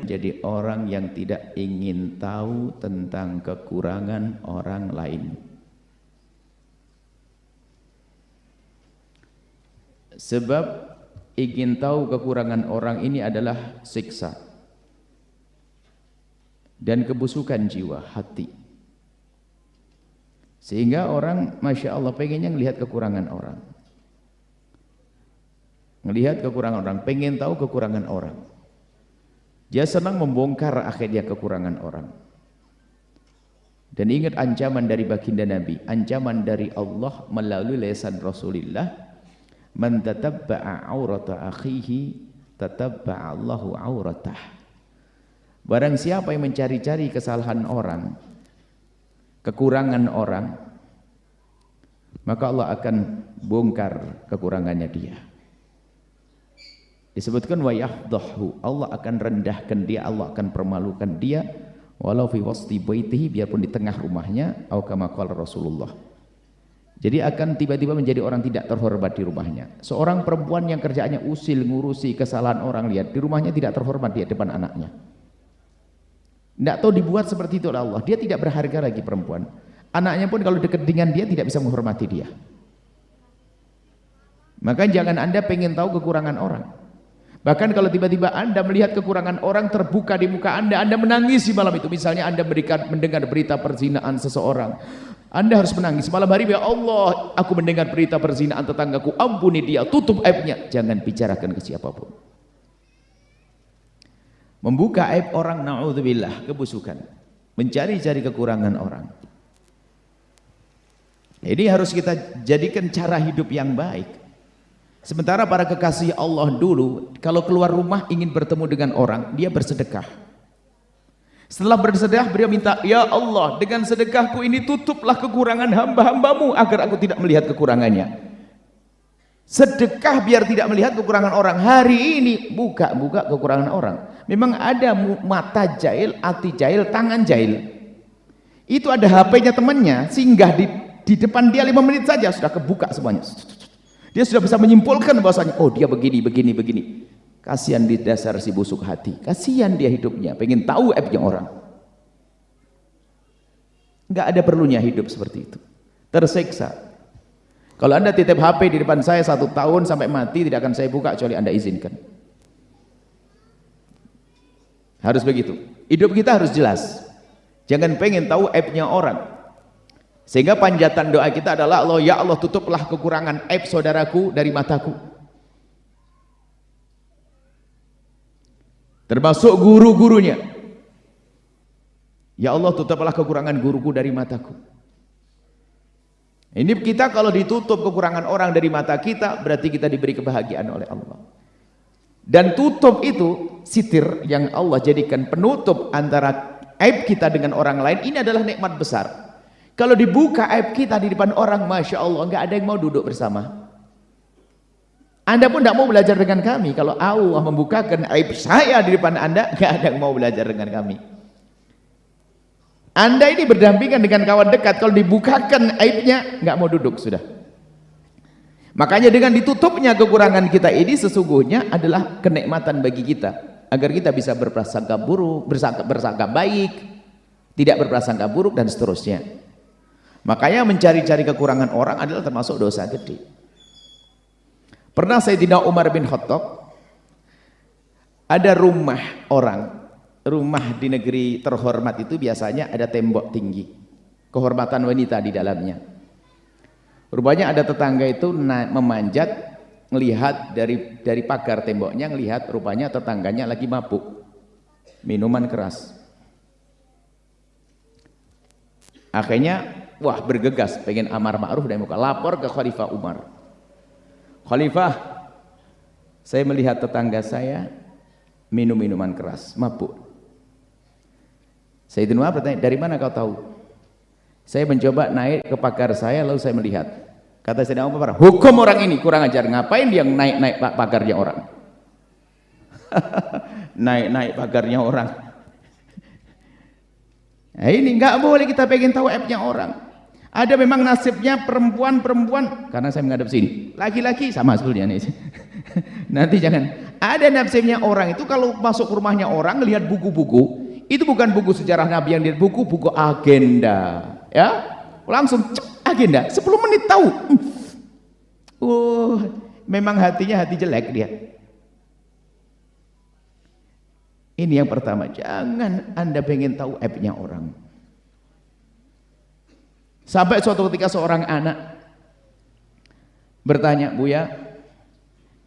menjadi orang yang tidak ingin tahu tentang kekurangan orang lain. Sebab ingin tahu kekurangan orang ini adalah siksa dan kebusukan jiwa, hati. Sehingga orang, Masya Allah, pengennya melihat kekurangan orang. Melihat kekurangan orang, pengen tahu kekurangan orang. Dia senang membongkar akhirnya kekurangan orang. Dan ingat ancaman dari baginda Nabi, ancaman dari Allah melalui lisan Rasulullah, man tatabba'a aurata akhihi tatabba'a Allahu auratah. Barang siapa yang mencari-cari kesalahan orang, kekurangan orang, maka Allah akan bongkar kekurangannya dia. Disebutkan wa yahdhahu, Allah akan rendahkan dia, Allah akan permalukan dia, walau fi wasti baitihi, biarpun di tengah rumahnya, atau kama qala Rasulullah. Jadi akan tiba-tiba menjadi orang tidak terhormat di rumahnya. Seorang perempuan yang kerjaannya usil ngurusi kesalahan orang, lihat di rumahnya tidak terhormat di depan anaknya. Tidak tahu dibuat seperti itu oleh Allah. Dia tidak berharga lagi perempuan. Anaknya pun kalau dekat dengan dia tidak bisa menghormati dia. Maka jangan Anda pengen tahu kekurangan orang. Bahkan kalau tiba-tiba Anda melihat kekurangan orang terbuka di muka Anda menangis di malam itu. Misalnya Anda mendengar berita perzinaan seseorang, Anda harus menangis malam hari. Ya Allah, aku mendengar berita perzinaan tetanggaku, ampuni dia, tutup aibnya. Jangan bicarakan ke siapapun. Membuka aib orang, na'udzubillah, kebusukan. Mencari-cari kekurangan orang. Ini harus kita jadikan cara hidup yang baik. Sementara para kekasih Allah dulu, kalau keluar rumah ingin bertemu dengan orang, dia bersedekah. Setelah bersedekah, beliau minta, ya Allah, dengan sedekahku ini tutuplah kekurangan hamba-hambamu agar aku tidak melihat kekurangannya. Sedekah biar tidak melihat kekurangan orang. Hari ini buka kekurangan orang. Memang ada mata jahil, hati jahil, tangan jahil. Itu ada HP-nya temannya, singgah di depan dia 5 menit saja sudah kebuka semuanya. Dia sudah bisa menyimpulkan bahwasanya, oh dia begini. Kasihan di dasar si busuk hati. Kasihan dia hidupnya, pengen tahu aibnya orang. Enggak ada perlunya hidup seperti itu. Tersiksa. Kalau Anda titip HP di depan saya 1 tahun sampai mati, tidak akan saya buka kecuali Anda izinkan. Harus begitu. Hidup kita harus jelas. Jangan pengen tahu aibnya orang. Sehingga panjatan doa kita adalah, Allah, ya Allah, tutuplah kekurangan aib saudaraku dari mataku. Termasuk guru-gurunya. Ya Allah, tutuplah kekurangan guruku dari mataku. Ini kita kalau ditutup kekurangan orang dari mata kita, berarti kita diberi kebahagiaan oleh Allah. Dan tutup itu, sitir yang Allah jadikan penutup antara aib kita dengan orang lain, ini adalah nikmat besar. Kalau dibuka aib kita di depan orang, Masya Allah, nggak ada yang mau duduk bersama. Anda pun tidak mau belajar dengan kami. Kalau Allah membukakan aib saya di depan Anda, nggak ada yang mau belajar dengan kami. Anda ini berdampingan dengan kawan dekat, kalau dibukakan aibnya, nggak mau duduk sudah. Makanya dengan ditutupnya kekurangan kita ini sesungguhnya adalah kenikmatan bagi kita, agar kita bisa berprasangka buruk, bersangka baik, tidak berprasangka buruk dan seterusnya. Makanya mencari-cari kekurangan orang adalah termasuk dosa gede. Pernah Sayyidina Umar bin Khattab, ada rumah orang, rumah di negeri terhormat itu biasanya ada tembok tinggi, kehormatan wanita di dalamnya. Rupanya ada tetangga itu memanjat, melihat dari pagar temboknya, melihat rupanya tetangganya lagi mabuk, minuman keras. Akhirnya wah bergegas, pengen amar ma'ruf dan muka, lapor ke Khalifah Umar. Khalifah, saya melihat tetangga saya minum minuman keras, mabuk. Sayyidina Umar bertanya, dari mana kau tahu? Saya mencoba naik ke pagar saya, lalu saya melihat. Kata Sayyidina Umar, hukum orang ini, kurang ajar, ngapain dia naik pagarnya orang? naik pagarnya orang. Nah, ini nggak boleh kita pengen tahu aibnya orang. Ada memang nasibnya perempuan, karena saya menghadap sini. Laki-laki sama sebetulnya nih. Nanti jangan. Ada nasibnya orang itu kalau masuk ke rumahnya orang lihat buku-buku, itu bukan buku sejarah Nabi yang dilihat, buku-buku agenda, ya. Langsung cek agenda, 10 menit tahu. Memang hatinya hati jelek dia. Ini yang pertama, jangan Anda pengen tahu aibnya orang. Sampai suatu ketika seorang anak bertanya, Buya,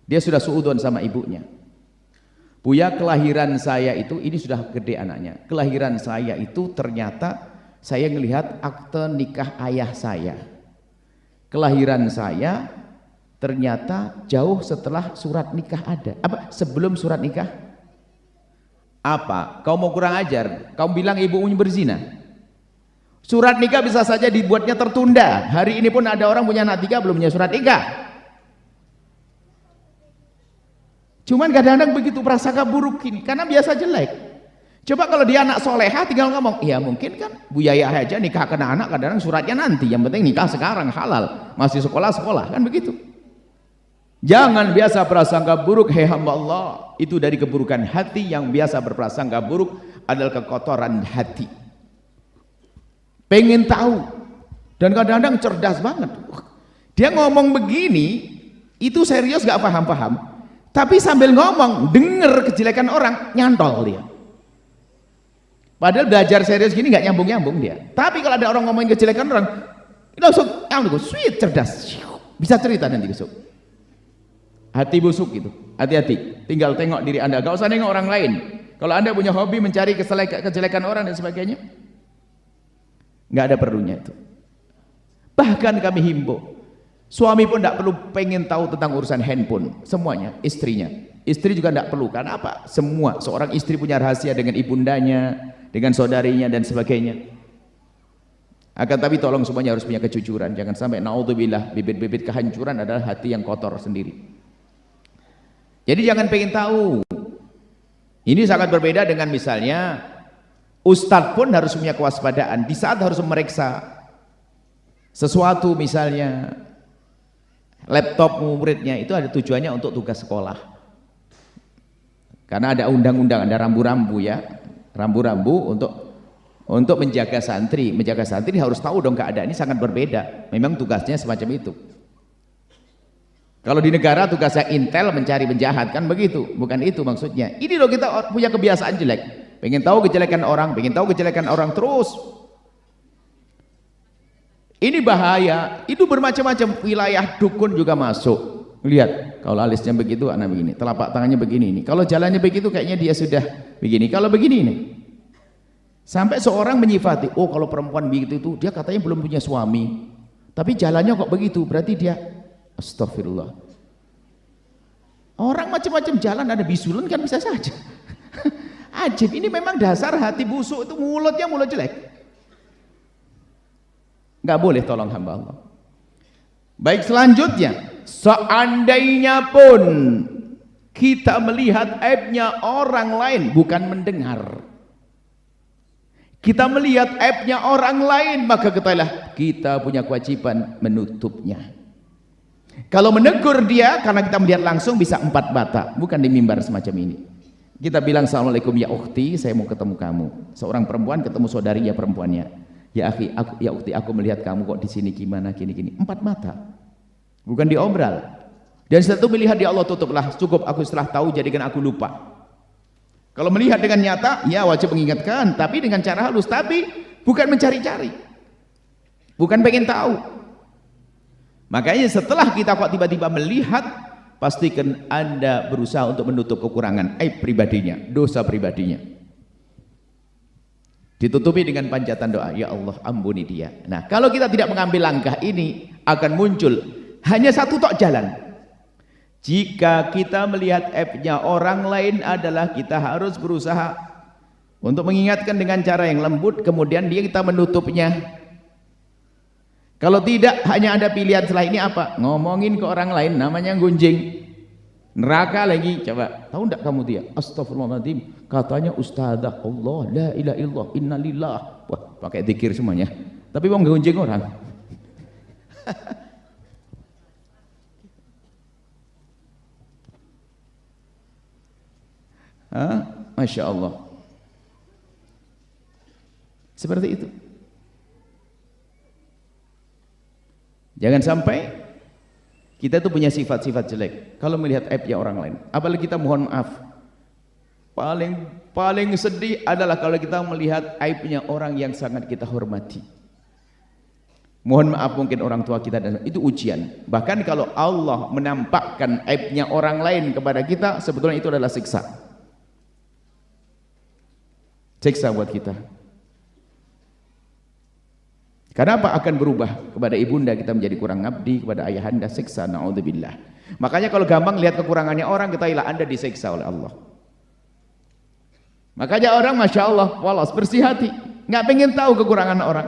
dia sudah suudon sama ibunya. Buya, kelahiran saya itu, ini sudah gede anaknya, kelahiran saya itu ternyata saya melihat akte nikah ayah saya. Kelahiran saya ternyata jauh setelah surat nikah ada. Apa? Sebelum surat nikah? Apa? Kau mau kurang ajar? Kau bilang ibumu berzina? Surat nikah bisa saja dibuatnya tertunda. Hari ini pun ada orang punya anak 3 belum punya surat nikah. Cuman kadang-kadang begitu prasangka buruk ini, karena biasa jelek. Coba kalau dia anak soleha tinggal ngomong, iya mungkin kan Bu Yaya aja nikah kena anak, kadang-kadang suratnya nanti, yang penting nikah sekarang halal, masih sekolah-sekolah, kan begitu. Jangan biasa prasangka buruk, hei hamba Allah, itu dari keburukan hati. Yang biasa berprasangka buruk adalah kekotoran hati. Pengen tahu, dan kadang-kadang cerdas banget. Dia ngomong begini, itu serius gak paham-paham. Tapi sambil ngomong, denger kejelekan orang, nyantol dia. Padahal belajar serius gini nggak nyambung-nyambung dia. Tapi kalau ada orang ngomongin kejelekan orang, langsung, sweet, cerdas, bisa cerita nanti besok. Hati busuk gitu, hati-hati. Tinggal tengok diri Anda, gak usah nengok orang lain. Kalau Anda punya hobi mencari kejelekan orang dan sebagainya, nggak ada perlunya itu. Bahkan kami himbau, suami pun tidak perlu pengen tahu tentang urusan handphone, semuanya, istrinya. Istri juga tidak perlu, karena apa? Semua, seorang istri punya rahasia dengan ibundanya, dengan saudarinya dan sebagainya. Akan tapi tolong semuanya harus punya kejujuran, jangan sampai naudzubillah, bibit-bibit kehancuran adalah hati yang kotor sendiri. Jadi jangan pengen tahu. Ini sangat berbeda dengan misalnya ustadz pun harus punya kewaspadaan di saat harus memeriksa sesuatu, misalnya laptop muridnya itu ada tujuannya untuk tugas sekolah, karena ada undang-undang, ada rambu-rambu ya, rambu-rambu untuk menjaga santri. Menjaga santri harus tahu dong keadaan ini sangat berbeda, memang tugasnya semacam itu. Kalau di negara tugasnya intel mencari penjahat, kan begitu, bukan itu maksudnya. Ini loh, kita punya kebiasaan jelek, pengen tahu kejelekan orang, pengen tahu kejelekan orang terus. Ini bahaya, itu bermacam-macam, wilayah dukun juga masuk. Lihat, kalau alisnya begitu, anak begini, telapak tangannya begini ini. Kalau jalannya begitu, kayaknya dia sudah begini. Kalau begini ini, sampai seorang menyifati, oh kalau perempuan begitu itu, dia katanya belum punya suami, tapi jalannya kok begitu, berarti dia, astagfirullah. Orang macam-macam jalan, ada bisulan kan bisa saja. Ajib, ini memang dasar hati busuk itu, mulutnya mulut jelek. Nggak boleh, tolong hamba Allah. Baik, selanjutnya, seandainya pun kita melihat aibnya orang lain, bukan mendengar, kita melihat aibnya orang lain, maka ketahuilah kita punya kewajiban menutupnya. Kalau menegur dia karena kita melihat langsung bisa 4 mata, bukan di mimbar semacam ini. Kita bilang, assalamualaikum ya ukhti, saya mau ketemu kamu. Seorang perempuan ketemu saudarinya perempuannya, ya akhi, ya ukhti, aku melihat kamu kok di sini gimana, gini-gini. 4 mata, bukan diobral. Dan setelah itu melihat, ya Allah tutuplah, cukup aku setelah tahu, jadikan aku lupa. Kalau melihat dengan nyata, ya wajib mengingatkan, tapi dengan cara halus, tapi bukan mencari-cari, bukan pengen tahu. Makanya setelah kita kok tiba-tiba melihat, pastikan Anda berusaha untuk menutup kekurangan aib pribadinya, dosa pribadinya. Ditutupi dengan panjatan doa, ya Allah ampuni dia. Nah, kalau kita tidak mengambil langkah ini, akan muncul hanya satu tok jalan. Jika kita melihat aibnya orang lain adalah kita harus berusaha untuk mengingatkan dengan cara yang lembut, kemudian kita menutupnya. Kalau tidak, hanya ada pilihan setelah ini apa? Ngomongin ke orang lain, namanya gunjing. Neraka lagi, coba. Tahu enggak kamu dia? Astagfirullahaladzim, katanya ustadzah, Allah, la ilaha illallah, innalillah. Wah, pakai zikir semuanya. Tapi mau gunjing orang. Masya Allah. Seperti itu. Jangan sampai kita tuh punya sifat-sifat jelek kalau melihat aibnya orang lain. Apalagi kita mohon maaf. Paling sedih adalah kalau kita melihat aibnya orang yang sangat kita hormati. Mohon maaf mungkin orang tua kita, dan itu ujian. Bahkan kalau Allah menampakkan aibnya orang lain kepada kita, sebetulnya itu adalah siksa. Siksa buat kita. Kenapa akan berubah? Kepada ibunda kita menjadi kurang ngabdi, kepada ayahanda siksa, naudzubillah. Makanya kalau gampang lihat kekurangannya orang, ketahuilah Anda disiksa oleh Allah. Makanya orang Masya Allah polos, bersih hati, nggak pengen tahu kekurangan orang.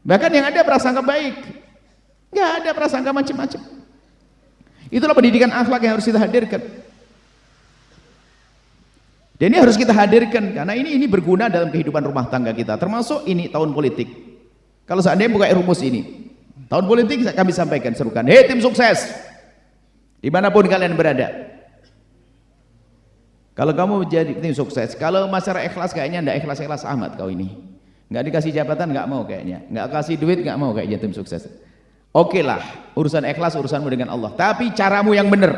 Bahkan yang ada prasangka baik, nggak ada prasangka macam-macam. Itulah pendidikan akhlak yang harus kita hadirkan. Dan ini harus kita hadirkan karena ini berguna dalam kehidupan rumah tangga kita. Termasuk ini tahun politik. Kalau seandainya buka rumus ini, tahun politik kami sampaikan serukan, hei tim sukses, dimanapun kalian berada. Kalau kamu jadi tim sukses, kalau masalah ikhlas kayaknya ndak ikhlas-ikhlas amat kau ini. Nggak dikasih jabatan nggak mau kayaknya, nggak kasih duit nggak mau kayaknya tim sukses. Oke lah, urusan ikhlas urusanmu dengan Allah. Tapi caramu yang benar.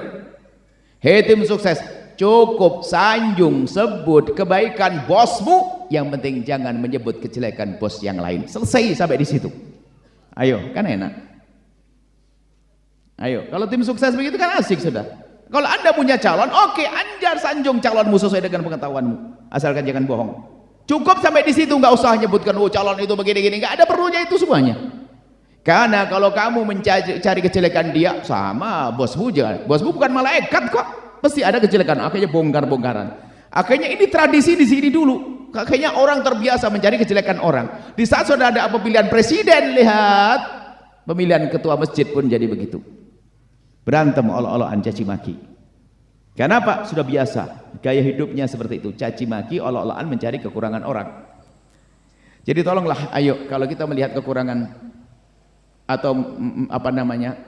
Hei tim sukses, cukup sanjung sebut kebaikan bosmu, yang penting jangan menyebut kejelekan bos yang lain. Selesai sampai di situ. Ayo, kan enak. Ayo, kalau tim sukses begitu kan asik sudah. Kalau Anda punya calon, oke, anjar sanjung calonmu sesuai dengan pengetahuanmu, asalkan jangan bohong. Cukup sampai di situ, nggak usah nyebutkan oh calon itu begini-gini, nggak ada perlunya itu semuanya. Karena kalau kamu mencari kejelekan dia, sama bosmu jangan. Bosmu bukan malaikat kok, pasti ada kejelekan. Akhirnya bongkar-bongkaran. Akhirnya ini tradisi di sini dulu. Akhirnya orang terbiasa mencari kejelekan orang. Di saat sudah ada pemilihan presiden, lihat pemilihan ketua masjid pun jadi begitu. Berantem olok-olokan caci maki. Kenapa? Sudah biasa gaya hidupnya seperti itu, caci maki, olok-olokan mencari kekurangan orang. Jadi tolonglah, ayo kalau kita melihat kekurangan atau apa namanya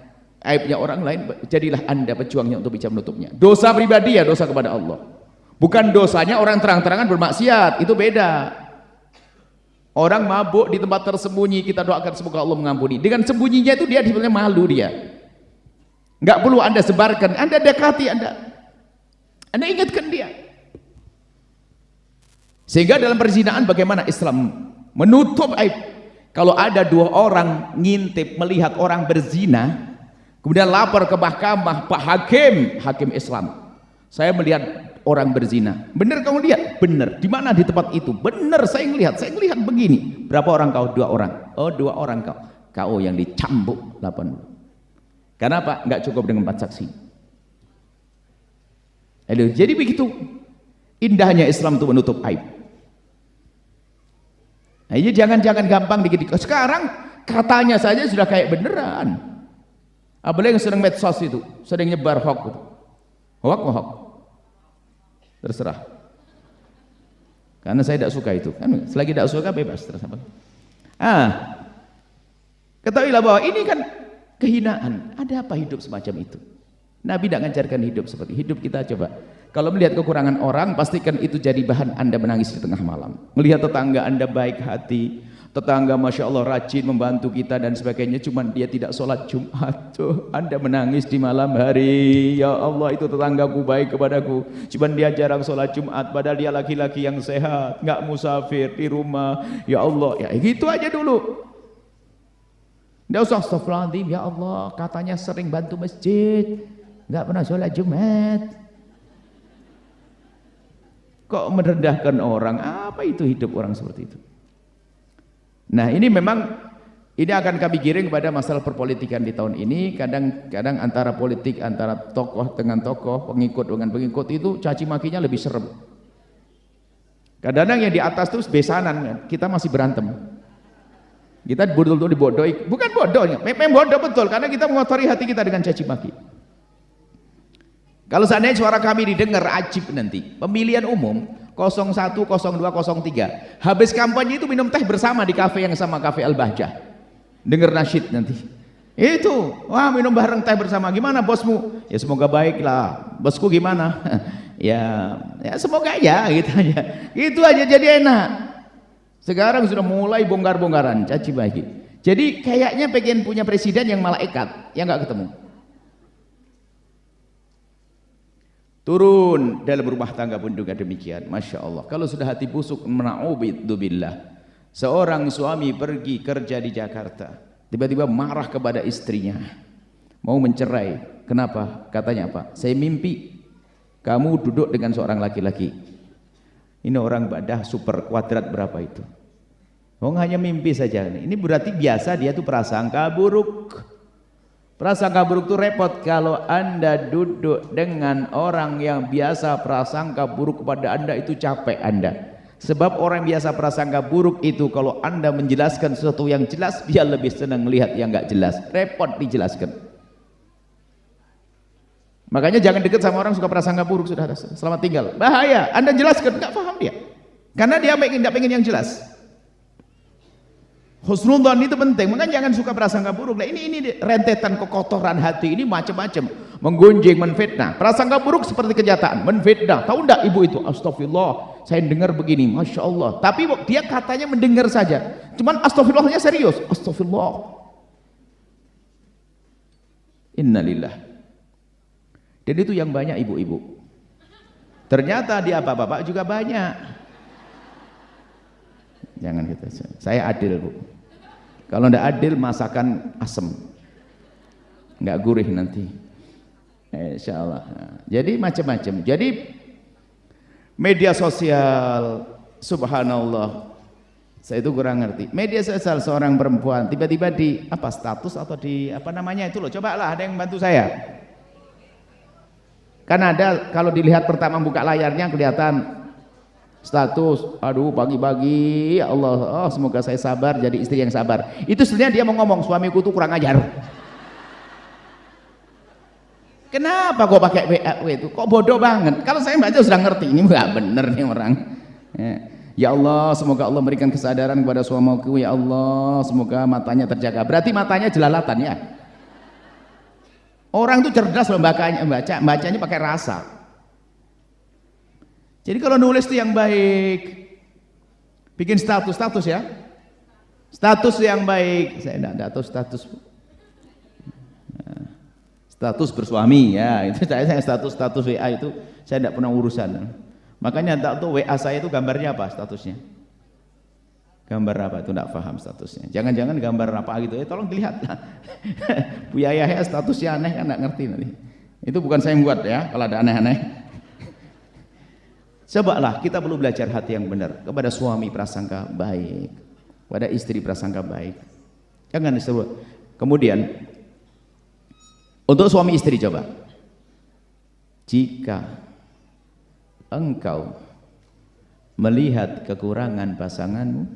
aibnya orang lain, jadilah Anda pejuangnya untuk bisa menutupnya. Dosa pribadi ya dosa kepada Allah, bukan dosanya orang terang-terangan bermaksiat, itu beda. Orang mabuk di tempat tersembunyi, kita doakan semoga Allah mengampuni. Dengan sembunyinya itu dia sebenarnya malu dia. Nggak perlu Anda sebarkan, Anda dekati, Anda ingatkan dia. Sehingga dalam perzinaan bagaimana Islam menutup aib. Kalau ada dua orang ngintip melihat orang berzina, kemudian lapor ke mahkamah, Pak Hakim Islam, saya melihat orang berzina. Benar kamu lihat? Benar. Di mana? Di tempat itu. Benar, saya ngelihat begini. Berapa orang kau? 2 orang. Oh, 2 orang kau. Kau yang dicambuk 80. Kenapa? Nggak cukup dengan 4 saksi. Jadi begitu indahnya Islam itu menutup aib. Nah, ini jangan gampang dikit-dikit. Sekarang katanya saja sudah kayak beneran. Apalagi yang sedang medsos itu, sedang nyebar hoax. Hoax. Terserah. Karena saya tidak suka itu. Kan selagi tidak suka bebas terserah. Ketahuilah bahwa ini kan kehinaan. Ada apa hidup semacam itu? Nabi tidak mengajarkan hidup seperti hidup kita. Coba kalau melihat kekurangan orang, pastikan itu jadi bahan Anda menangis di tengah malam. Melihat tetangga Anda baik hati, tetangga Masya Allah rajin membantu kita dan sebagainya, cuman dia tidak sholat Jumat, tuh Anda menangis di malam hari. Ya Allah, itu tetanggaku baik kepadaku, cuman dia jarang sholat Jumat, padahal dia laki-laki yang sehat, nggak musafir di rumah. Ya Allah, ya gitu aja dulu. Nggak usah astagfirullahaladzim, ya Allah katanya sering bantu masjid, nggak pernah sholat Jumat. Kok merendahkan orang? Apa itu hidup orang seperti itu? Nah, ini memang ini akan kami giring kepada masalah perpolitikan di tahun ini. Kadang-kadang antara politik, antara tokoh dengan tokoh, pengikut dengan pengikut itu caci makinya lebih serem. Kadang-kadang yang di atas terus besanan, kita masih berantem. Kita betul-betul dibodohi, bukan bodohnya, memang bodoh betul, karena kita mengotori hati kita dengan caci maki. Kalau seandainya suara kami didengar, ajib nanti pemilihan umum 01, 02, 03 habis kampanye itu minum teh bersama di kafe yang sama, kafe Al-Bahjah, dengar nasyid nanti itu, wah minum bareng teh bersama. Gimana bosmu? Ya semoga baiklah. Bosku gimana? Ya semoga ya gitu aja. Itu aja jadi enak. Sekarang sudah mulai bongkar-bongkaran caci maki. Jadi kayaknya pengen punya presiden yang malaikat, yang nggak ketemu. Turun dalam rumah tangga pun juga demikian. Masya Allah. Kalau sudah hati busuk, mena'udzubillah. Seorang suami pergi kerja di Jakarta, tiba-tiba marah kepada istrinya, mau mencerai. Kenapa? Katanya apa? Saya mimpi kamu duduk dengan seorang laki-laki. Ini orang badah super kuadrat berapa itu? Oh, hanya mimpi saja. Ini berarti biasa dia tuh prasangka buruk. Prasangka buruk itu repot kalau Anda duduk dengan orang yang biasa prasangka buruk kepada Anda, itu capek Anda. Sebab orang biasa prasangka buruk itu kalau Anda menjelaskan sesuatu yang jelas, dia lebih senang melihat yang enggak jelas. Repot dijelaskan. Makanya jangan dekat sama orang suka prasangka buruk, sudah selamat tinggal. Bahaya. Anda jelaskan enggak paham dia. Karena dia enggak pengen yang jelas. Husnudzon itu penting, makanya jangan suka prasangka buruk. Nah, ini rentetan kekotoran hati ini macam-macam, menggunjing, menfitnah. Prasangka buruk seperti kenyataan, menfitnah. Tahu enggak ibu itu? Astagfirullah, saya dengar begini, masya Allah. Tapi dia katanya mendengar saja, cuman astagfirullahnya serius. Astagfirullah. Innalillah. Dan itu yang banyak ibu-ibu. Ternyata di bapak-bapak juga banyak. Jangan gitu. Saya adil, Bu. Kalau ndak adil masakan asem, nggak gurih nanti. Insya Allah. Jadi macam-macam. Jadi media sosial, subhanallah. Saya itu kurang ngerti. Media sosial seorang perempuan tiba-tiba di apa status atau di apa namanya itu loh. Cobalah ada yang bantu saya. Kan ada kalau dilihat pertama buka layarnya kelihatan status, aduh pagi-pagi ya Allah, oh, semoga saya sabar jadi istri yang sabar. Itu sebenarnya dia mau ngomong suamiku tuh kurang ajar. Kenapa kok pakai WA itu? Kok bodoh banget? Kalau saya baca sudah ngerti ini nggak bener nih orang. Ya Allah, semoga Allah memberikan kesadaran kepada suamiku. Ya Allah, semoga matanya terjaga. Berarti matanya jelalatan ya. Orang tuh cerdas loh bacanya pakai rasa. Jadi kalau nulis itu yang baik, bikin status ya, status yang baik. Saya tidak tahu status, status bersuami ya. Itu saya status WA itu saya tidak pernah urusan. Makanya tak tahu WA saya itu gambarnya apa statusnya, gambar apa itu tidak paham statusnya. Jangan-jangan gambar apa gitu? Tolong dilihat. Bu Yahya statusnya aneh kan tidak ngerti nanti. Itu bukan saya yang buat ya. Kalau ada aneh-aneh. Cobalah kita perlu belajar hati yang benar, kepada suami prasangka baik, pada istri prasangka baik. Jangan disebut. Kemudian untuk suami istri coba. Jika engkau melihat kekurangan pasanganmu,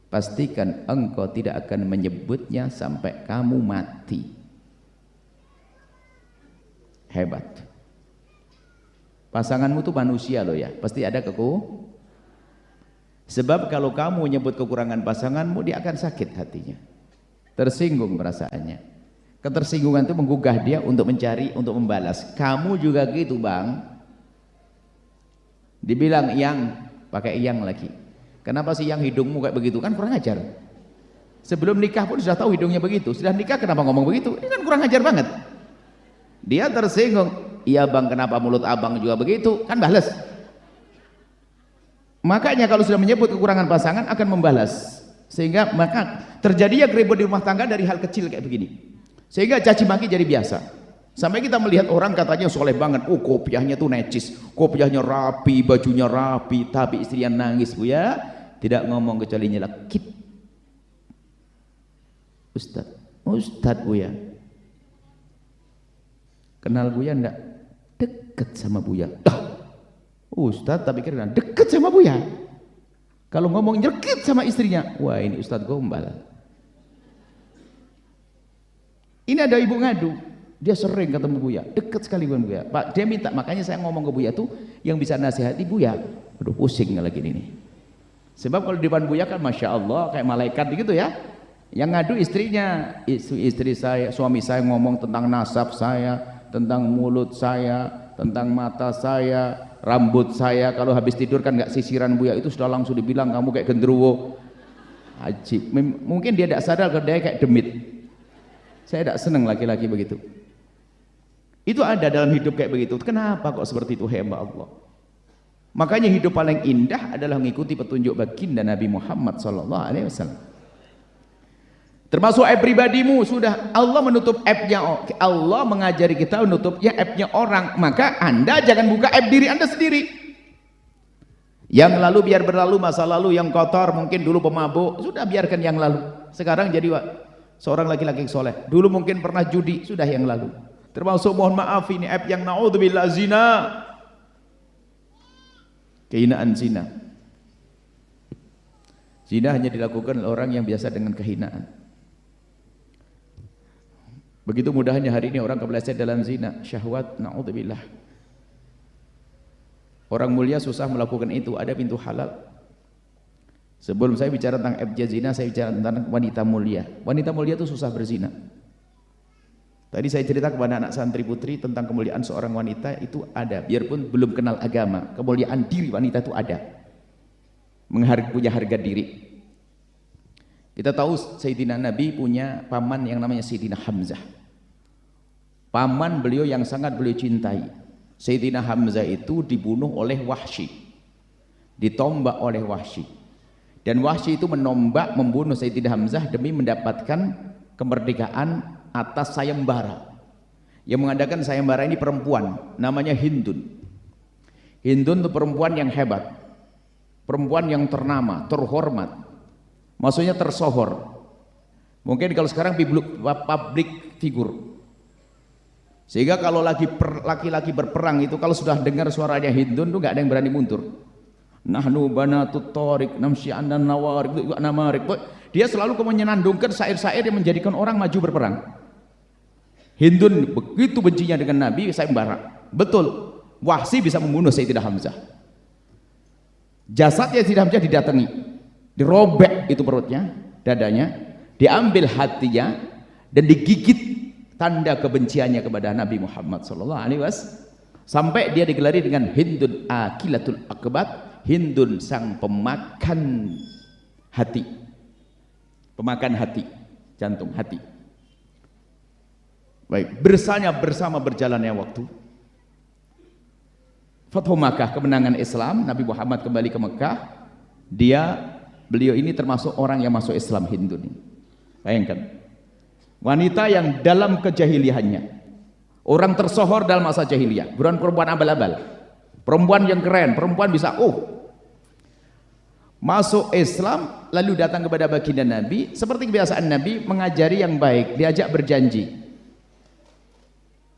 pastikan engkau tidak akan menyebutnya sampai kamu mati. Hebat. Pasanganmu tuh manusia loh ya, pasti ada sebab kalau kamu menyebut kekurangan pasanganmu, dia akan sakit hatinya, tersinggung perasaannya. Ketersinggungan itu menggugah dia untuk mencari, untuk membalas. Kamu juga gitu bang, dibilang yang pakai yang lagi. Kenapa sih yang hidungmu kayak begitu? Kan kurang ajar. Sebelum nikah pun sudah tahu hidungnya begitu, sudah nikah kenapa ngomong begitu? Ini kan kurang ajar banget. Dia tersinggung. Iya bang, kenapa mulut abang juga begitu? Kan balas. Makanya kalau sudah menyebut kekurangan pasangan akan membalas. Sehingga maka terjadinya keributan di rumah tangga dari hal kecil kayak begini. Sehingga caci maki jadi biasa. Sampai kita melihat orang katanya soleh banget. Oh kopiahnya tuh necis, kopiahnya rapi, bajunya rapi, tapi istrinya nangis Bu ya. Tidak ngomong kecuali nyelekit. Ustadz Bu ya. Kenal Buya enggak? Deket sama Buya. Ustadz tapi kira deket sama Buya. Kalau ngomong nyekit sama istrinya, wah ini Ustadz gombal. Ini ada ibu ngadu, dia sering ketemu Buya, deket sekali dengan Buya. Pak, dia minta, makanya saya ngomong ke Buya tuh yang bisa nasihati Buya. Aduh pusing lagi ini. Sebab kalau di depan Buya kan masya Allah kayak malaikat gitu ya. Yang ngadu istrinya, istri saya, suami saya ngomong tentang nasab saya, tentang mulut saya, tentang mata saya, rambut saya, kalau habis tidur kan nggak sisiran Buya, itu sudah langsung dibilang kamu kayak genderuwo. Ajib. Mungkin dia tidak sadar kalau dia kayak demit. Saya tidak senang laki-laki begitu. Itu ada dalam hidup kayak begitu. Kenapa kok seperti itu, hamba Allah? Makanya hidup paling indah adalah mengikuti petunjuk baginda Nabi Muhammad SAW. Termasuk aib pribadimu, sudah Allah menutup aibnya, Allah mengajari kita menutup ya aibnya orang, maka Anda jangan buka aib diri Anda sendiri. Yang lalu biar berlalu, masa lalu yang kotor, mungkin dulu pemabuk, sudah biarkan yang lalu. Sekarang jadi seorang laki-laki soleh, dulu mungkin pernah judi, sudah yang lalu. Termasuk mohon maaf ini aib yang naudzubillah zina, kehinaan zina. Zina hanya dilakukan oleh orang yang biasa dengan kehinaan. Begitu mudahnya hari ini orang kepleset dalam zina, syahwat, naudzubillah. Orang mulia susah melakukan itu, ada pintu halal. Sebelum saya bicara tentang aib zina, saya bicara tentang wanita mulia. Wanita mulia itu susah berzina. Tadi saya cerita kepada anak santri putri tentang kemuliaan seorang wanita itu ada, biarpun belum kenal agama, kemuliaan diri wanita itu ada. Punya harga diri. Kita tahu Sayyidina Nabi punya paman yang namanya Sayyidina Hamzah. Paman beliau yang sangat beliau cintai. Sayyidina Hamzah itu dibunuh oleh Wahsy, ditombak oleh Wahsy, dan Wahsy itu menombak membunuh Sayyidina Hamzah demi mendapatkan kemerdekaan atas sayembara. Yang mengadakan sayembara ini perempuan, namanya Hindun. Hindun itu perempuan yang hebat, perempuan yang ternama, terhormat, maksudnya tersohor. Mungkin kalau sekarang public figure. Sehingga kalau laki-laki berperang itu, kalau sudah dengar suaranya Hindun tuh nggak ada yang berani mundur. Nahnu banatut thariq namshi andan nawarik, itu namarik. Dia selalu menyenandungkan syair-syair yang menjadikan orang maju berperang. Hindun begitu bencinya dengan Nabi sayembara. Betul, Wahsy bisa membunuh Sayyidina Hamzah. Jasadnya Sayyidina Hamzah didatangi, dirobek itu perutnya, dadanya, diambil hatinya dan digigit, tanda kebenciannya kepada Nabi Muhammad SAW, sampai dia digelari dengan Hindun akilatul akbat, Hindun sang pemakan hati, pemakan hati, jantung hati. Baik, bersama berjalannya waktu, Fathu Makkah, kemenangan Islam, Nabi Muhammad kembali ke Mekah. Beliau ini termasuk orang yang masuk Islam, Hindun. Bayangkan, wanita yang dalam kejahiliannya, orang tersohor dalam masa jahiliyah, perempuan abal-abal, perempuan yang keren, perempuan bisa masuk Islam, lalu datang kepada baginda Nabi. Seperti kebiasaan Nabi, mengajari yang baik, diajak berjanji.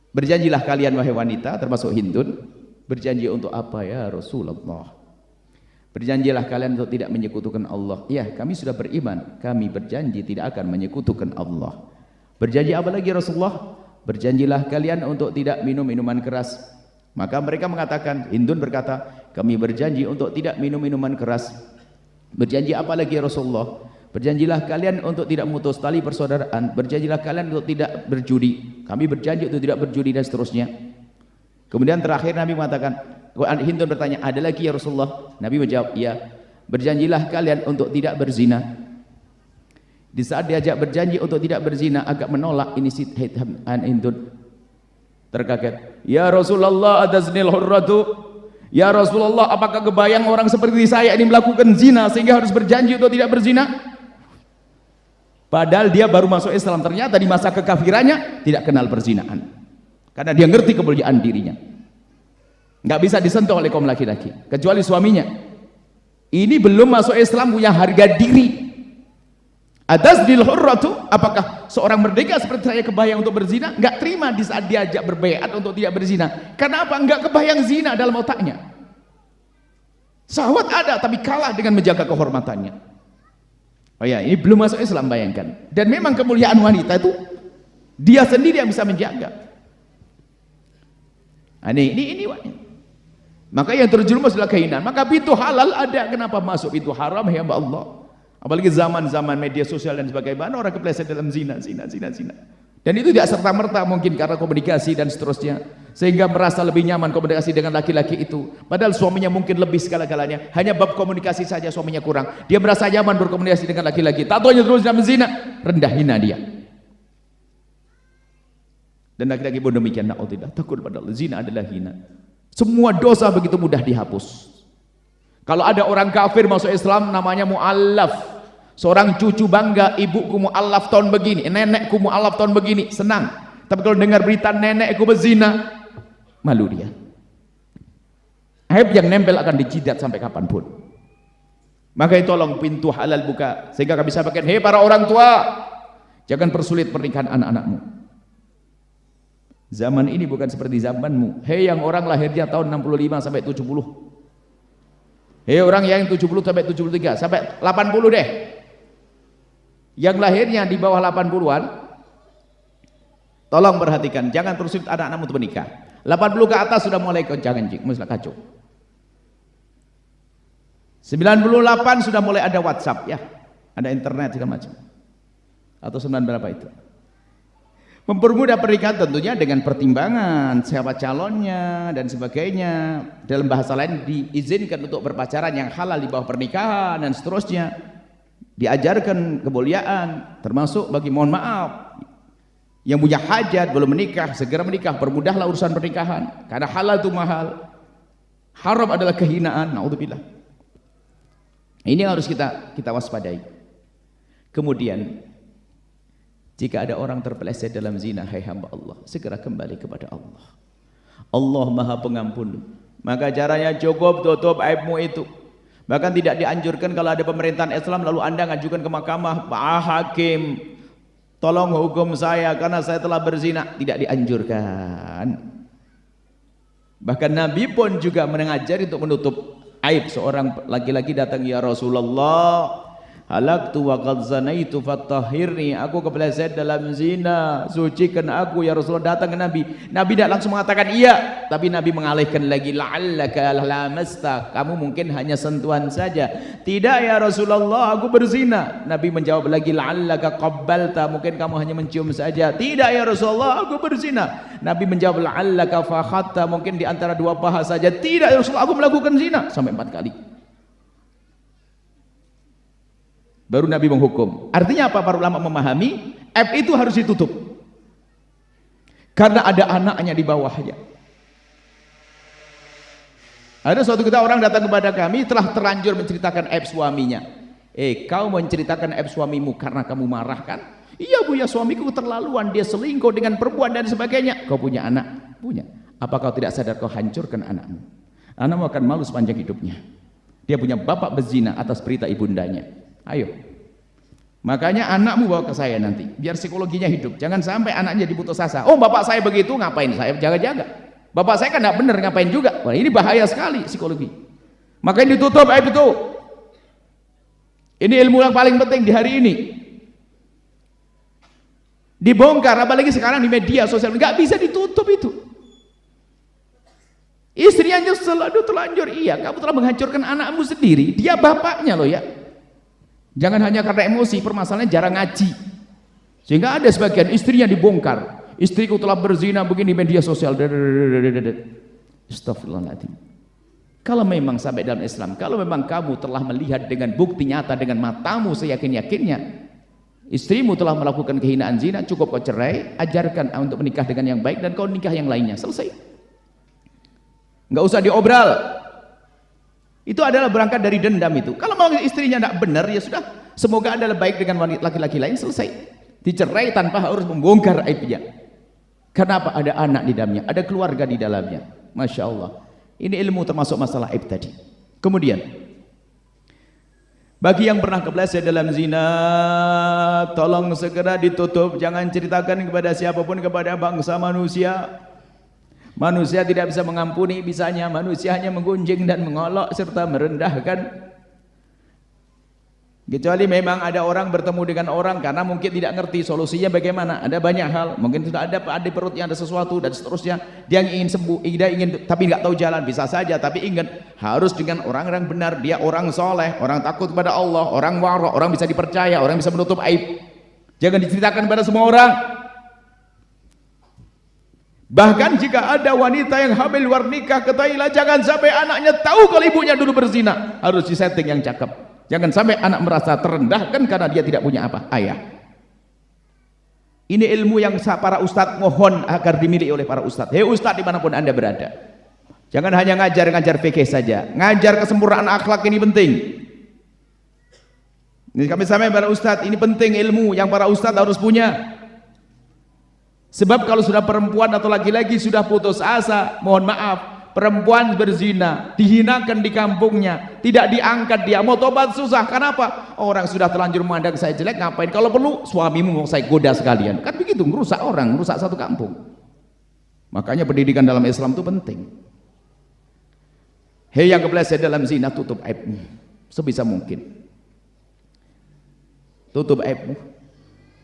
Berjanjilah kalian wahai wanita, termasuk Hindun. Berjanji untuk apa ya Rasulullah? Berjanjilah kalian untuk tidak menyekutukan Allah. Ya, kami sudah beriman, kami berjanji tidak akan menyekutukan Allah. Berjanji apa lagi Rasulullah? Berjanjilah kalian untuk tidak minum minuman keras. Maka mereka mengatakan, Hindun berkata, kami berjanji untuk tidak minum minuman keras. Berjanji apa lagi Rasulullah? Berjanjilah kalian untuk tidak memutus tali persaudaraan. Berjanjilah kalian untuk tidak berjudi. Kami berjanji untuk tidak berjudi, dan seterusnya. Kemudian terakhir Nabi mengatakan, Hindun bertanya, ada lagi ya Rasulullah? Nabi menjawab, iya. Berjanjilah kalian untuk tidak berzina. Di saat diajak berjanji untuk tidak berzina, agak menolak, ini si Hindun terkaget. Ya Rasulullah, adaznil hurratu. Ya Rasulullah, apakah kebayang orang seperti saya ini melakukan zina sehingga harus berjanji untuk tidak berzina? Padahal dia baru masuk Islam, ternyata di masa kekafirannya tidak kenal perzinaan, karena dia ngerti kemuliaan dirinya. Nggak bisa disentuh oleh kaum laki-laki kecuali suaminya. Ini belum masuk Islam, punya harga diri. Adaznil hurratu, apakah seorang merdeka seperti saya kebayang untuk berzina? Nggak terima di saat diajak berbaiat untuk tidak berzina. Kenapa? Nggak kebayang zina dalam otaknya. Syahwat ada, tapi kalah dengan menjaga kehormatannya. Oh ya, ini belum masuk Islam, bayangkan. Dan memang kemuliaan wanita itu dia sendiri yang bisa menjaga. Nah, ini maka yang terjerumus adalah kehinaan. Maka pintu halal ada, kenapa masuk pintu haram ya Allah? Apalagi zaman-zaman media sosial dan sebagainya, orang kepleset dalam zina. Dan itu tidak serta-merta mungkin karena komunikasi dan seterusnya, sehingga merasa lebih nyaman komunikasi dengan laki-laki itu. Padahal suaminya mungkin lebih segala-galanya. Hanya bab komunikasi saja suaminya kurang. Dia merasa nyaman berkomunikasi dengan laki-laki. Tak taunya terus dalam zina, rendah hina dia. Dan laki-laki pun demikian, na'udzubillah, takut pada Allah. Zina adalah hina. Semua dosa begitu mudah dihapus. Kalau ada orang kafir masuk Islam namanya mu'allaf. Seorang cucu bangga, ibuku mu'allaf tahun begini, nenekku mu'allaf tahun begini, senang. Tapi kalau dengar berita nenekku berzina, malu dia. Aib yang nempel akan dijidat sampai kapanpun. Maka tolong pintu halal buka, sehingga kami sampaikan, hei para orang tua, jangan persulit pernikahan anak-anakmu. Zaman ini bukan seperti zamanmu. Hei yang orang lahirnya tahun 65 sampai 70. Hei orang yang 70 sampai 73, sampai 80 deh. Yang lahirnya di bawah 80-an, tolong perhatikan, jangan persulit anak-anakmu untuk menikah. 80 ke atas sudah mulai kencang-kencing, mesti kacau. 98 sudah mulai ada WhatsApp ya, ada internet segala macam. Atau 9 berapa itu? Mempermudah pernikahan tentunya dengan pertimbangan siapa calonnya dan sebagainya. Dalam bahasa lain diizinkan untuk berpacaran yang halal di bawah pernikahan dan seterusnya. Diajarkan kemuliaan, termasuk bagi mohon maaf yang punya hajat belum menikah, segera menikah, permudahlah urusan pernikahan karena halal itu mahal, haram adalah kehinaan. Naudzubillah. Ini harus kita waspadai. Kemudian jika ada orang terpeleset dalam zina, hai hamba Allah, segera kembali kepada Allah. Allah Maha Pengampun. Maka caranya cukup tutup aibmu itu. Bahkan tidak dianjurkan kalau ada pemerintahan Islam lalu Anda ngajukan ke mahkamah, Pak Hakim, tolong hukum saya karena saya telah berzina. Tidak dianjurkan. Bahkan Nabi pun juga mengajari untuk menutup aib. Seorang laki-laki datang, ya Rasulullah, halaktu wa qad zanaitu fattahhirni, aku kepleset dalam zina, sucikan aku ya Rasulullah. Datang ke Nabi, Nabi tidak langsung mengatakan iya, tapi Nabi mengalihkan lagi, la'allaka lamasta, kamu mungkin hanya sentuhan saja. Tidak ya Rasulullah, aku berzina. Nabi menjawab lagi, la'allaka qabbalta, mungkin kamu hanya mencium saja. Tidak ya Rasulullah, aku berzina. Nabi menjawab, la'allaka fakhatta, mungkin di antara dua paha saja. Tidak ya Rasulullah, aku melakukan zina. Sampai 4 kali. Baru Nabi menghukum. Artinya apa? Para ulama memahami aib itu harus ditutup karena ada anaknya di bawahnya. Ada suatu ketika orang datang kepada kami telah terlanjur menceritakan aib suaminya. Kau menceritakan aib suamimu karena kamu marah kan? Iya bu, ya suamiku keterlaluan, dia selingkuh dengan perempuan dan sebagainya. Kau punya anak? Punya. Apa kau tidak sadar kau hancurkan anakmu? Anakmu akan malu sepanjang hidupnya. Dia punya bapak berzina atas perintah ibundanya. Ayo, makanya anakmu bawa ke saya nanti, biar psikologinya hidup. Jangan sampai anaknya diputus asa. Oh bapak saya begitu, ngapain saya jaga-jaga? Bapak saya kan tidak benar, ngapain juga? Wah, ini bahaya sekali psikologi. Makanya ditutup aib itu. Ini ilmu yang paling penting di hari ini. Dibongkar, apalagi sekarang di media sosial, nggak bisa ditutup itu. Istrinya nyesel, aduh terlanjur. Iya, kamu telah menghancurkan anakmu sendiri. Dia bapaknya loh ya. Jangan hanya karena emosi, permasalahannya jarang ngaji. Sehingga ada sebagian istrinya dibongkar. Istriku telah berzina begini media sosial. Astagfirullahaladzim. Kalau memang sampai dalam Islam, kalau memang kamu telah melihat dengan bukti nyata dengan matamu seyakin-yakinnya, istrimu telah melakukan kehinaan zina, cukup kau cerai, ajarkan untuk menikah dengan yang baik dan kau nikah yang lainnya. Selesai. Nggak usah diobral. Itu adalah berangkat dari dendam itu. Kalau mau istrinya tidak benar, ya sudah. Semoga adalah baik dengan laki-laki lain, selesai. Dicerai tanpa harus membongkar aibnya. Kenapa? Ada anak di dalamnya, ada keluarga di dalamnya. Masya Allah. Ini ilmu termasuk masalah aib tadi. Kemudian, bagi yang pernah kepleset dalam zina, tolong segera ditutup. Jangan ceritakan kepada siapapun, kepada bangsa manusia. Manusia tidak bisa mengampuni, bisanya manusia hanya menggunjing dan mengolok serta merendahkan. Kecuali memang ada orang bertemu dengan orang karena mungkin tidak ngerti solusinya bagaimana. Ada banyak hal, mungkin sudah ada di perutnya ada sesuatu dan seterusnya. Dia ingin sembuh, dia ingin tapi nggak tahu jalan, bisa saja. Tapi ingat, harus dengan orang-orang benar. Dia orang soleh, orang takut kepada Allah, orang wara, orang bisa dipercaya, orang bisa menutup aib. Jangan diceritakan pada semua orang. Bahkan jika ada wanita yang hamil luar nikah, ketahuilah jangan sampai anaknya tahu kalau ibunya dulu berzina. Harus disetting yang cakep. Jangan sampai anak merasa terendahkan karena dia tidak punya apa? Ayah. Ini ilmu yang para ustadz mohon agar dimiliki oleh para ustadz. Hei ustadz dimanapun anda berada, jangan hanya ngajar fikih saja. Ngajar kesempurnaan akhlak ini penting. Ini kami sampaikan para ustadz, ini penting ilmu yang para ustadz harus punya. Sebab kalau sudah perempuan atau laki-laki sudah putus asa, mohon maaf, perempuan berzina, dihinakan di kampungnya, tidak diangkat, dia mau tobat susah. Kenapa? Orang sudah terlanjur memandang saya jelek, ngapain? Kalau perlu suamimu mau saya goda sekalian. Kan begitu, merusak orang, merusak satu kampung. Makanya pendidikan dalam Islam itu penting. Hei yang kepleset dalam zina, tutup aibmu sebisa mungkin. Tutup aibmu.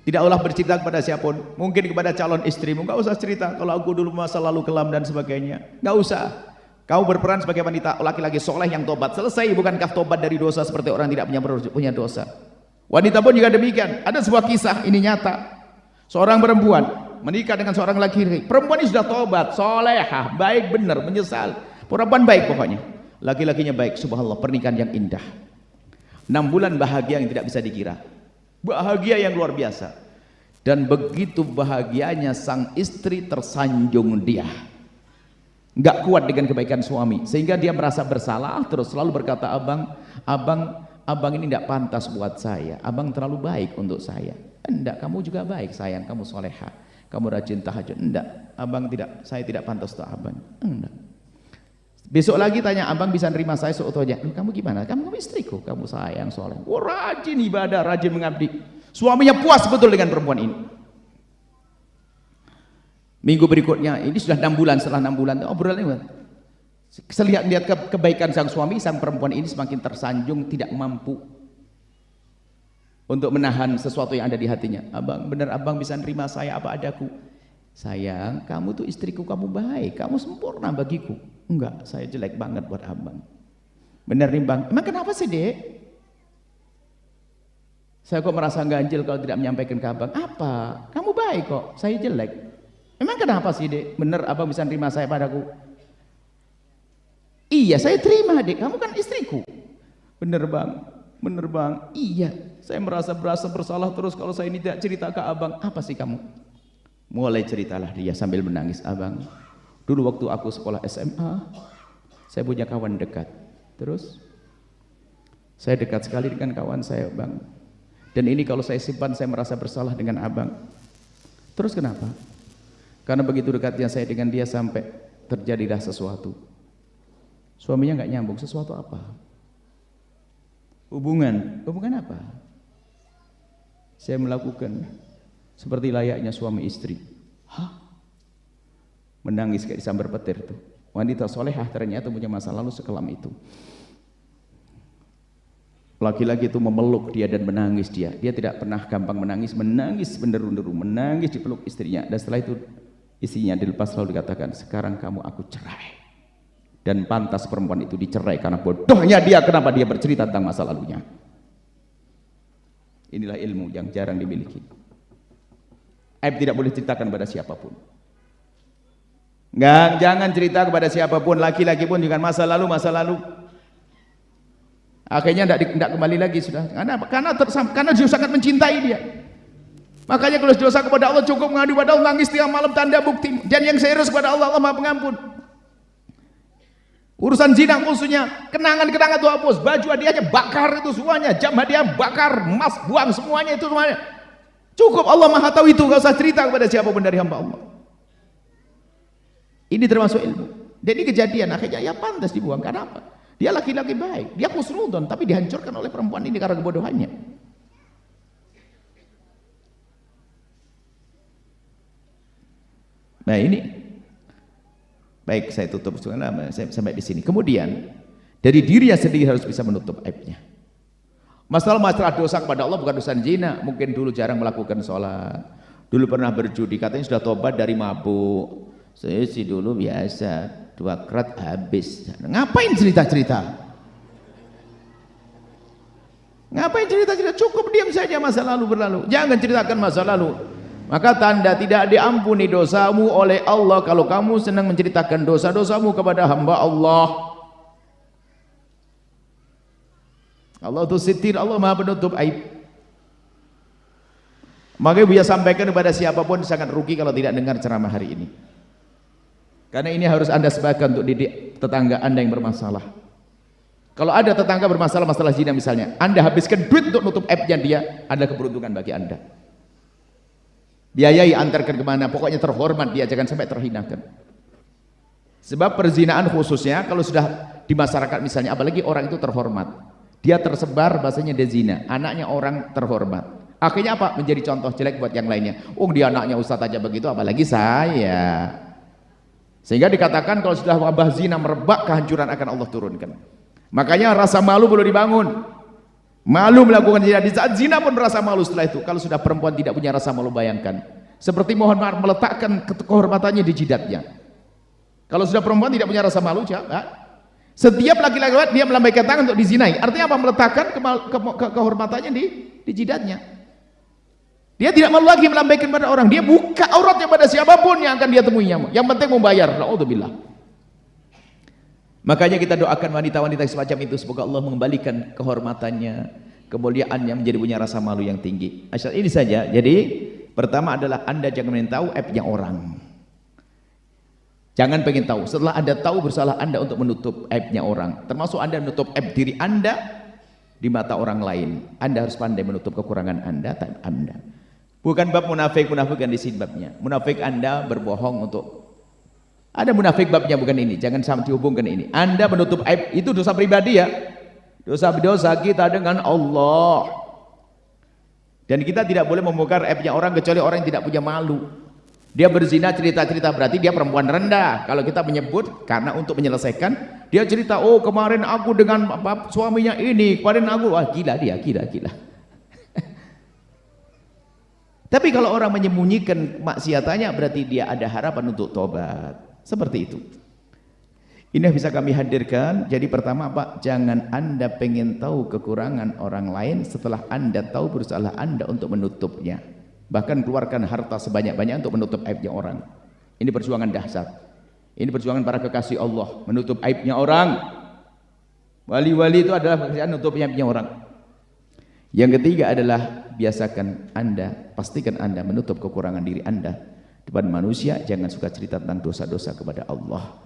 Tidak usah bercerita kepada siapapun, mungkin kepada calon istrimu, nggak usah cerita kalau aku dulu masa lalu kelam dan sebagainya, nggak usah. Kau berperan sebagai wanita laki-laki soleh yang tobat, selesai. Bukankah tobat dari dosa seperti orang tidak punya dosa? Wanita pun juga demikian. Ada sebuah kisah, ini nyata. Seorang perempuan menikah dengan seorang laki-laki. Perempuan ini sudah tobat, solehah, baik benar, menyesal. Perempuan baik pokoknya, laki-lakinya baik. Subhanallah, pernikahan yang indah. 6 bulan bahagia yang tidak bisa dikira. Bahagia yang luar biasa. Dan begitu bahagianya sang istri tersanjung dia, nggak kuat dengan kebaikan suami, sehingga dia merasa bersalah, terus selalu berkata, abang ini tidak pantas buat saya, abang terlalu baik untuk saya. Enggak, kamu juga baik sayang, kamu soleha, kamu rajin tahajud. Enggak, saya tidak pantas untuk abang. Enggak. Besok lagi tanya, abang bisa nerima saya seutuhnya? Kamu gimana? Kamu istriku, kamu sayang soleh, rajin ibadah, rajin mengabdi. Suaminya puas betul dengan perempuan ini. Minggu berikutnya, ini sudah 6 bulan, setelah 6 bulan obrolannya, lihat kebaikan sang suami, sang perempuan ini semakin tersanjung, tidak mampu untuk menahan sesuatu yang ada di hatinya. Abang, benar abang bisa nerima saya apa adaku? Sayang, kamu tuh istriku, kamu baik, kamu sempurna bagiku. Enggak, saya jelek banget buat abang. Bener nih bang, emang kenapa sih dek? Saya kok merasa ganjil kalau tidak menyampaikan ke abang. Apa? Kamu baik kok, saya jelek. Emang kenapa sih dek? Bener abang bisa nerima saya padaku? Iya, saya terima dek, kamu kan istriku. Bener bang, bener bang. Iya, saya merasa bersalah terus kalau saya ini tidak cerita ke abang. Apa sih kamu? Mulai ceritalah dia sambil menangis. Abang, dulu waktu aku sekolah SMA, saya punya kawan dekat. Terus saya dekat sekali dengan kawan saya, bang. Dan ini kalau saya simpan, saya merasa bersalah dengan abang. Terus kenapa? Karena begitu dekatnya saya dengan dia sampai terjadilah sesuatu. Suaminya nggak nyambung. Sesuatu apa? Hubungan apa? Saya melakukan seperti layaknya suami istri. Hah? Menangis kayak disambar petir tuh. Wanita solehah ternyata punya masa lalu sekelam itu. Laki-laki itu memeluk dia dan menangis dia. Dia tidak pernah gampang menangis menderu-deru, menangis dipeluk istrinya. Dan setelah itu istrinya dilepas, lalu dikatakan, sekarang kamu aku cerai. Dan pantas perempuan itu dicerai karena bodohnya dia, kenapa dia bercerita tentang masa lalunya. Inilah ilmu yang jarang dimiliki. Aib tidak boleh ceritakan kepada siapapun. Jangan cerita kepada siapapun, laki-laki pun juga masa lalu. Akhirnya tidak kembali lagi sudah. Karena dia sangat mencintai dia. Makanya kalau dosa kepada Allah cukup mengadu kepada Allah, nangis tiap malam tanda bukti. Dan yang serius kepada Allah, Allah Maha Pengampun. Urusan zina khususnya, kenangan-kenangan itu hapus, baju hadiahnya bakar itu semuanya, jam hadiah bakar, emas buang semuanya itu semuanya. Cukup Allah Maha tahu itu, enggak usah cerita kepada siapapun dari hamba Allah. Ini termasuk ilmu. Jadi kejadian akhirnya ya pantas dibuang. Karena apa? Dia laki-laki baik, dia khusnudon, tapi dihancurkan oleh perempuan ini karena kebodohannya. Nah ini, baik saya tutup sampai di sini. Kemudian dari dirinya sendiri harus bisa menutup aibnya. Masalah dosa kepada Allah bukan dosa zina. Mungkin dulu jarang melakukan sholat, dulu pernah berjudi, katanya sudah tobat dari mabuk. Saya sih dulu biasa 2 kerat habis. Ngapain cerita-cerita? Ngapain cerita-cerita? Cukup diam saja, masa lalu berlalu. Jangan ceritakan masa lalu. Maka tanda tidak diampuni dosamu oleh Allah kalau kamu senang menceritakan dosa-dosamu kepada hamba Allah. Allah itu sitir, Allah maha penutup aib. Makanya Buya sampaikan kepada siapapun sangat rugi kalau tidak dengar ceramah hari ini. Karena ini harus Anda sebarkan untuk didik tetangga Anda yang bermasalah. Kalau ada tetangga bermasalah masalah zina misalnya, Anda habiskan duit untuk nutup aibnya dia, ada keberuntungan bagi Anda. Biayai, antarkan kemana, pokoknya terhormat dia, jangan sampai terhinakan. Sebab perzinaan khususnya kalau sudah di masyarakat misalnya, apalagi orang itu terhormat, dia tersebar bahasanya dia zina, anaknya orang terhormat, akhirnya apa? Menjadi contoh jelek buat yang lainnya. Oh dia anaknya ustadz aja begitu, apalagi saya. Sehingga dikatakan kalau sudah wabah zina merebak, kehancuran akan Allah turunkan. Makanya rasa malu perlu dibangun. Malu melakukan zina, di saat zina pun merasa malu setelah itu. Kalau sudah perempuan tidak punya rasa malu, bayangkan seperti mohon maaf meletakkan kehormatannya di jidatnya. Kalau sudah perempuan tidak punya rasa malu, jangan. Setiap laki-laki lewat dia melambaikan tangan untuk dizinai, artinya apa? Meletakkan kehormatannya di jidatnya. Dia tidak malu lagi melambaikan pada orang, dia buka auratnya pada siapapun yang akan dia temuinya, yang penting membayar. Naudzubillah. Makanya kita doakan wanita-wanita semacam itu, semoga Allah mengembalikan kehormatannya, kemuliaannya, menjadi punya rasa malu yang tinggi. Asal ini saja. Jadi pertama adalah Anda jangan ingin tahu aibnya orang. Jangan pengen tahu. Setelah Anda tahu, bersalah Anda untuk menutup aibnya orang. Termasuk Anda menutup aib diri Anda di mata orang lain. Anda harus pandai menutup kekurangan Anda. Bukan bab munafik kan di sini babnya. Munafik Anda berbohong untuk, ada munafik babnya bukan ini, jangan sampai dihubungkan ini. Anda menutup aib itu dosa pribadi ya. Dosa kita dengan Allah. Dan kita tidak boleh membongkar aibnya orang kecuali orang yang tidak punya malu. Dia berzina cerita-cerita berarti dia perempuan rendah. Kalau kita menyebut karena untuk menyelesaikan, dia cerita, oh kemarin aku dengan suaminya ini, kemarin aku, wah gila dia, gila. Tapi kalau orang menyembunyikan maksiatannya berarti dia ada harapan untuk tobat. Seperti itu. Ini bisa kami hadirkan. Jadi pertama Pak, jangan Anda pengen tahu kekurangan orang lain setelah Anda tahu bersalah Anda untuk menutupnya. Bahkan keluarkan harta sebanyak-banyak untuk menutup aibnya orang. Ini perjuangan dahsyat. Ini perjuangan para kekasih Allah, menutup aibnya orang. Wali-wali itu adalah pekerjaan menutup aibnya orang. Yang ketiga adalah biasakan Anda, pastikan Anda menutup kekurangan diri Anda depan manusia. Jangan suka cerita tentang dosa-dosa kepada Allah.